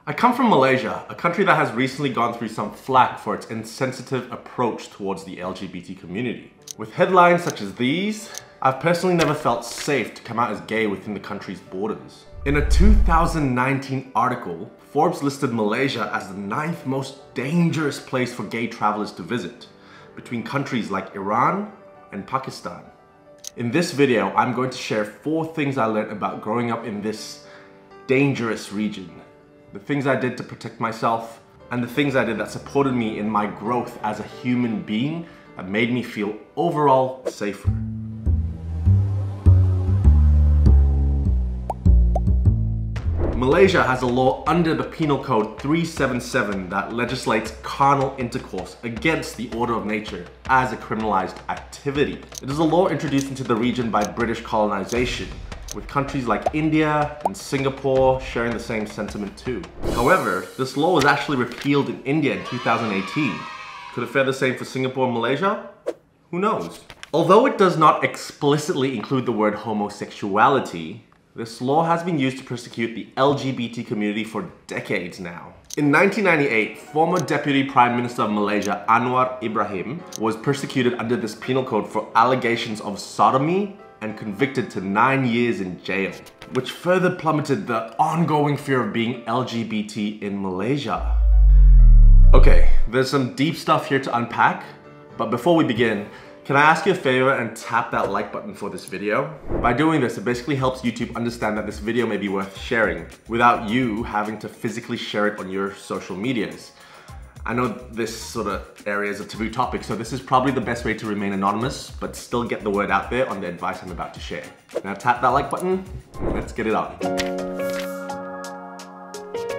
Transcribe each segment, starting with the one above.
I come from Malaysia, a country that has recently gone through some flack for its insensitive approach towards the LGBT community. With headlines such as these, I've personally never felt safe to come out as gay within the country's borders. In a 2019 article, Forbes listed Malaysia as the 9th most dangerous place for gay travelers to visit, between countries like Iran and Pakistan. In this video, I'm going to share 4 things I learned about growing up in this dangerous region. The things I did to protect myself, and the things I did that supported me in my growth as a human being that made me feel overall safer. Malaysia has a law under the Penal Code 377 that legislates carnal intercourse against the order of nature as a criminalized activity. It is a law introduced into the region by British colonization, with countries like India and Singapore sharing the same sentiment too. However, this law was actually repealed in India in 2018. Could it fare the same for Singapore and Malaysia? Who knows? Although it does not explicitly include the word homosexuality, this law has been used to persecute the LGBT community for decades now. In 1998, former Deputy Prime Minister of Malaysia, Anwar Ibrahim, was persecuted under this penal code for allegations of sodomy and convicted to 9 years in jail, which further plummeted the ongoing fear of being LGBT in Malaysia. Okay, there's some deep stuff here to unpack, but before we begin, can I ask you a favor and tap that like button for this video? By doing this, it basically helps YouTube understand that this video may be worth sharing without you having to physically share it on your social medias. I know this sort of area is a taboo topic, so this is probably the best way to remain anonymous, but still get the word out there on the advice I'm about to share. Now tap that like button, and let's get it on.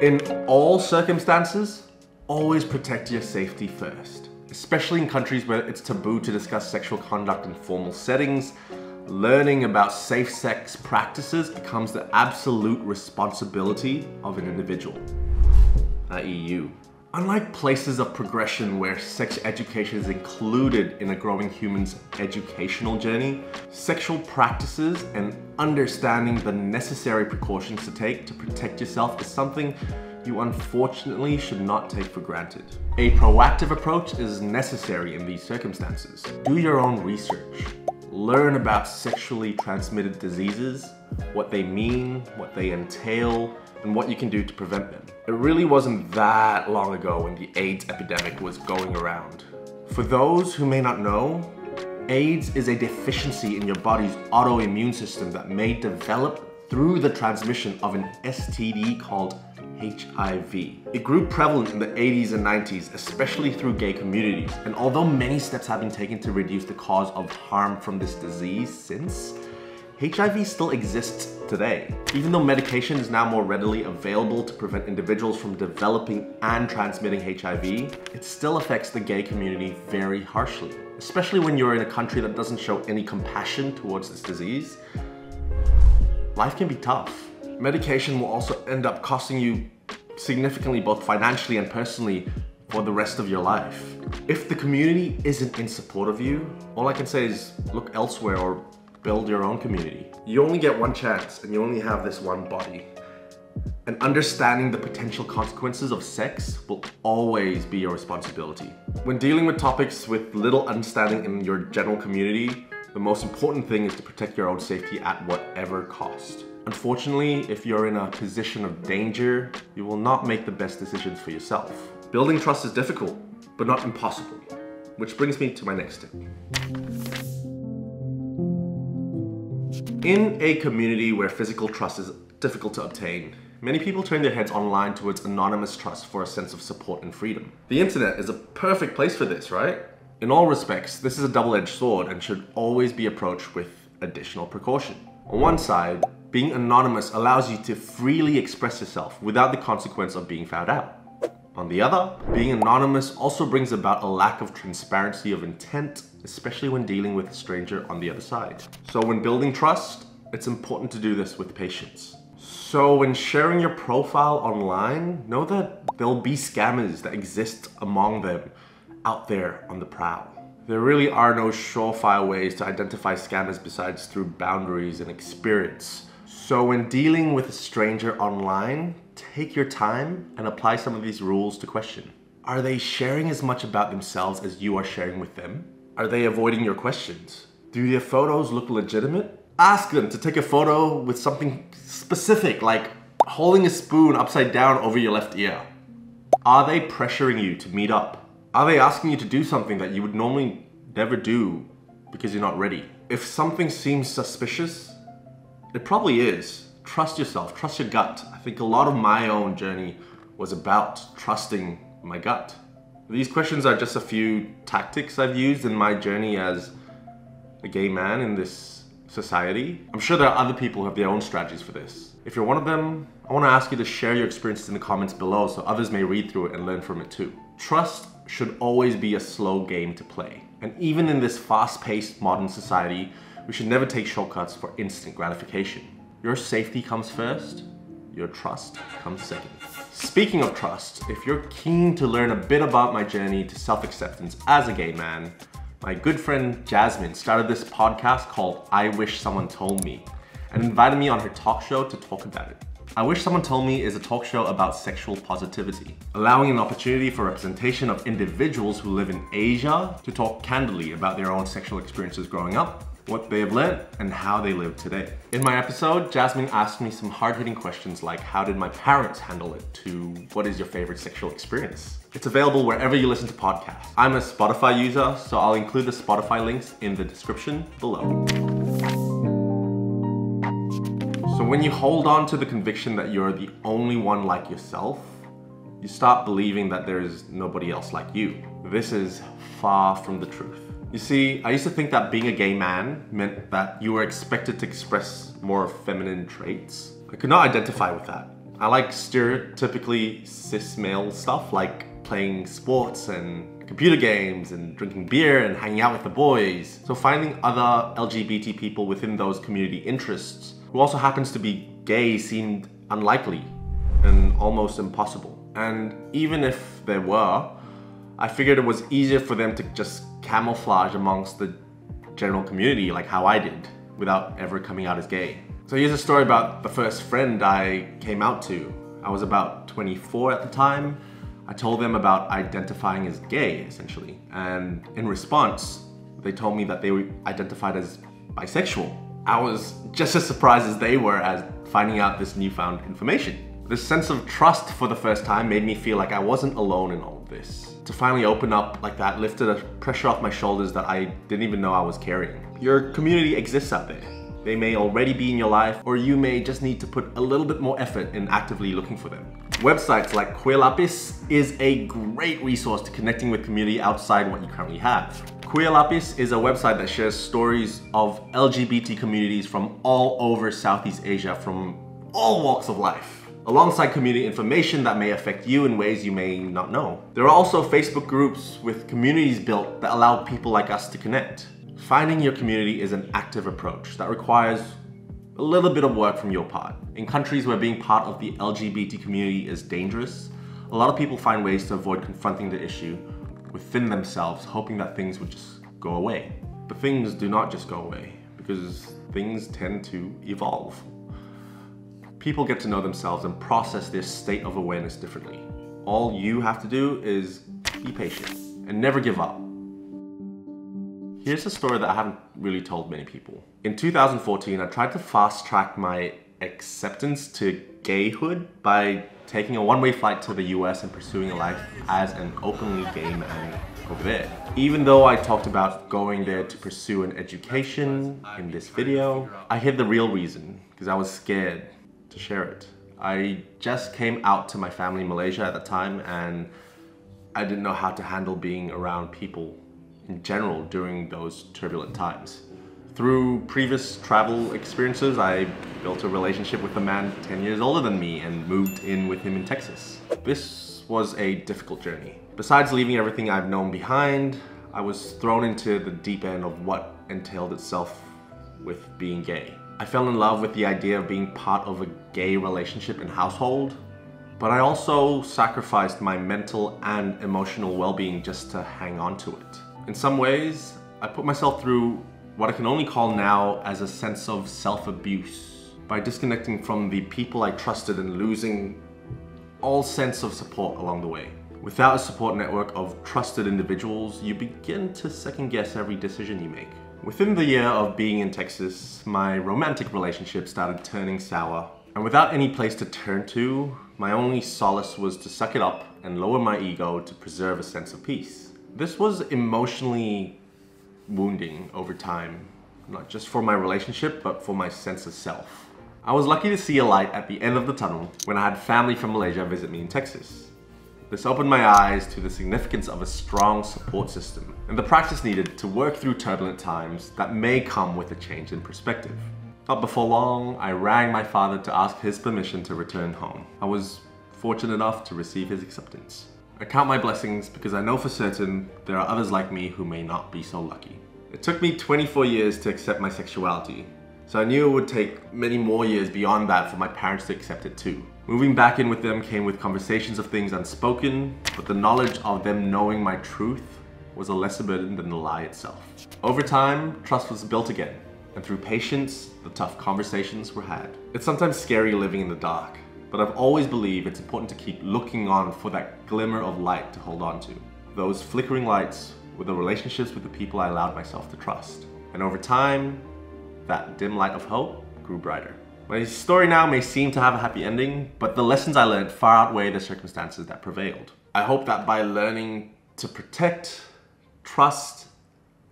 In all circumstances, always protect your safety first. Especially in countries where it's taboo to discuss sexual conduct in formal settings, learning about safe sex practices becomes the absolute responsibility of an individual, i.e. you. Unlike places of progression where sex education is included in a growing human's educational journey, sexual practices and understanding the necessary precautions to take to protect yourself is something you unfortunately should not take for granted. A proactive approach is necessary in these circumstances. Do your own research. Learn about sexually transmitted diseases, what they mean, what they entail, and what you can do to prevent them. It really wasn't that long ago when the AIDS epidemic was going around. For those who may not know, AIDS is a deficiency in your body's autoimmune system that may develop through the transmission of an STD called HIV. It grew prevalent in the 80s and 90s, especially through gay communities. And although many steps have been taken to reduce the cause of harm from this disease since, HIV still exists today. Even though medication is now more readily available to prevent individuals from developing and transmitting HIV, it still affects the gay community very harshly. Especially when you're in a country that doesn't show any compassion towards this disease, life can be tough. Medication will also end up costing you significantly, both financially and personally, for the rest of your life. If the community isn't in support of you, all I can say is look elsewhere or build your own community. You only get one chance and you only have this one body. And understanding the potential consequences of sex will always be your responsibility. When dealing with topics with little understanding in your general community, the most important thing is to protect your own safety at whatever cost. Unfortunately, if you're in a position of danger, you will not make the best decisions for yourself. Building trust is difficult, but not impossible. Which brings me to my next tip. In a community where physical trust is difficult to obtain, many people turn their heads online towards anonymous trust for a sense of support and freedom. The internet is a perfect place for this, right? In all respects, this is a double-edged sword and should always be approached with additional precaution. On one side, being anonymous allows you to freely express yourself without the consequence of being found out. On the other, being anonymous also brings about a lack of transparency of intent, especially when dealing with a stranger on the other side. So when building trust, it's important to do this with patience. So when sharing your profile online, know that there'll be scammers that exist among them out there on the prowl. There really are no surefire ways to identify scammers besides through boundaries and experience. So when dealing with a stranger online, take your time and apply some of these rules to question. Are they sharing as much about themselves as you are sharing with them? Are they avoiding your questions? Do their photos look legitimate? Ask them to take a photo with something specific, like holding a spoon upside down over your left ear. Are they pressuring you to meet up? Are they asking you to do something that you would normally never do because you're not ready? If something seems suspicious, it probably is. Trust yourself, trust your gut. I think a lot of my own journey was about trusting my gut. These questions are just a few tactics I've used in my journey as a gay man in this society. I'm sure there are other people who have their own strategies for this. If you're one of them, I want to ask you to share your experiences in the comments below so others may read through it and learn from it too. Trust should always be a slow game to play. And even in this fast-paced modern society, we should never take shortcuts for instant gratification. Your safety comes first, your trust comes second. Speaking of trust, if you're keen to learn a bit about my journey to self-acceptance as a gay man, my good friend Jasmine started this podcast called I Wish Someone Told Me and invited me on her talk show to talk about it. I Wish Someone Told Me is a talk show about sexual positivity, allowing an opportunity for representation of individuals who live in Asia to talk candidly about their own sexual experiences growing up, what they have learned, and how they live today. In my episode, Jasmine asked me some hard-hitting questions like how did my parents handle it to what is your favorite sexual experience? It's available wherever you listen to podcasts. I'm a Spotify user, so I'll include the Spotify links in the description below. So when you hold on to the conviction that you're the only one like yourself, you start believing that there is nobody else like you. This is far from the truth. You see, I used to think that being a gay man meant that you were expected to express more feminine traits. I could not identify with that. I like stereotypically cis male stuff like playing sports and computer games and drinking beer and hanging out with the boys. So finding other LGBT people within those community interests who also happens to be gay seemed unlikely and almost impossible. And even if there were, I figured it was easier for them to just camouflage amongst the general community like how I did without ever coming out as gay. So here's a story about the first friend I came out to. I was about 24 at the time. I told them about identifying as gay, essentially. And in response, they told me that they were identified as bisexual. I was just as surprised as they were as finding out this newfound information. This sense of trust for the first time made me feel like I wasn't alone in all of this. To finally open up like that lifted a pressure off my shoulders that I didn't even know I was carrying. Your community exists out there. They may already be in your life, or you may just need to put a little bit more effort in actively looking for them. Websites like Queer Lapis is a great resource to connecting with community outside what you currently have. Queer Lapis is a website that shares stories of LGBT communities from all over Southeast Asia from all walks of life, alongside community information that may affect you in ways you may not know. There are also Facebook groups with communities built that allow people like us to connect. Finding your community is an active approach that requires a little bit of work from your part. In countries where being part of the LGBT community is dangerous, a lot of people find ways to avoid confronting the issue within themselves, hoping that things would just go away. But things do not just go away, because things tend to evolve. People get to know themselves and process their state of awareness differently. All you have to do is be patient and never give up. Here's a story that I haven't really told many people. In 2014, I tried to fast track my acceptance to gayhood by taking a one-way flight to the US and pursuing a life as an openly gay man over there. Even though I talked about going there to pursue an education in this video, I hid the real reason because I was scared to share it. I just came out to my family in Malaysia at the time, and I didn't know how to handle being around people in general during those turbulent times. Through previous travel experiences, I built a relationship with a man 10 years older than me and moved in with him in Texas. This was a difficult journey. Besides leaving everything I've known behind, I was thrown into the deep end of what entailed itself with being gay. I fell in love with the idea of being part of a gay relationship and household, but I also sacrificed my mental and emotional well-being just to hang on to it. In some ways, I put myself through what I can only call now as a sense of self-abuse by disconnecting from the people I trusted and losing all sense of support along the way. Without a support network of trusted individuals, you begin to second guess every decision you make. Within the year of being in Texas, my romantic relationship started turning sour. And without any place to turn to, my only solace was to suck it up and lower my ego to preserve a sense of peace. This was emotionally wounding over time, not just for my relationship, but for my sense of self. I was lucky to see a light at the end of the tunnel when I had family from Malaysia visit me in Texas. This opened my eyes to the significance of a strong support system and the practice needed to work through turbulent times that may come with a change in perspective. Not before long, I rang my father to ask his permission to return home. I was fortunate enough to receive his acceptance. I count my blessings because I know for certain there are others like me who may not be so lucky. It took me 24 years to accept my sexuality, so I knew it would take many more years beyond that for my parents to accept it too. Moving back in with them came with conversations of things unspoken, but the knowledge of them knowing my truth was a lesser burden than the lie itself. Over time, trust was built again, and through patience, the tough conversations were had. It's sometimes scary living in the dark, but I've always believed it's important to keep looking on for that glimmer of light to hold on to. Those flickering lights were the relationships with the people I allowed myself to trust. And over time, that dim light of hope grew brighter. My story now may seem to have a happy ending, but the lessons I learned far outweigh the circumstances that prevailed. I hope that by learning to protect, trust,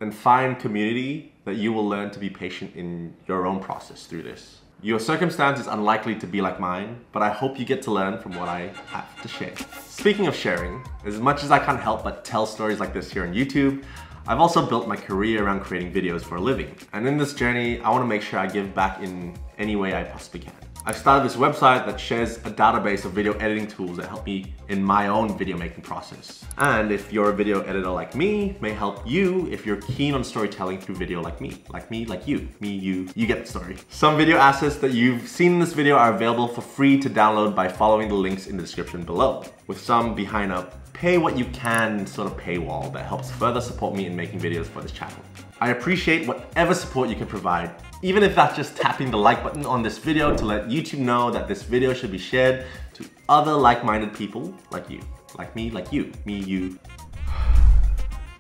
and find community, that you will learn to be patient in your own process through this. Your circumstance is unlikely to be like mine, but I hope you get to learn from what I have to share. Speaking of sharing, as much as I can't help but tell stories like this here on YouTube, I've also built my career around creating videos for a living. And in this journey, I want to make sure I give back in any way I possibly can. I've started this website that shares a database of video editing tools that help me in my own video making process. And if you're a video editor like me, may help you if you're keen on storytelling through video like me, like you, you get the story. Some video assets that you've seen in this video are available for free to download by following the links in the description below, with some behind a pay what you can sort of paywall that helps further support me in making videos for this channel. I appreciate whatever support you can provide, even if that's just tapping the like button on this video to let YouTube know that this video should be shared to other like-minded people like you, like me, like you, me, you.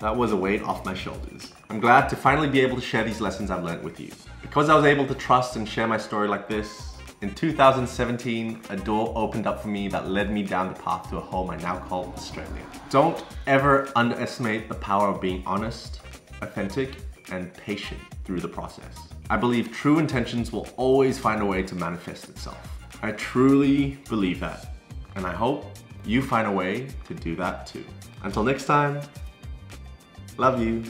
That was a weight off my shoulders. I'm glad to finally be able to share these lessons I've learned with you. Because I was able to trust and share my story like this, in 2017, a door opened up for me that led me down the path to a home I now call Australia. Don't ever underestimate the power of being honest, authentic, and patient through the process. I believe true intentions will always find a way to manifest itself. I truly believe that, and I hope you find a way to do that too. Until next time, love you.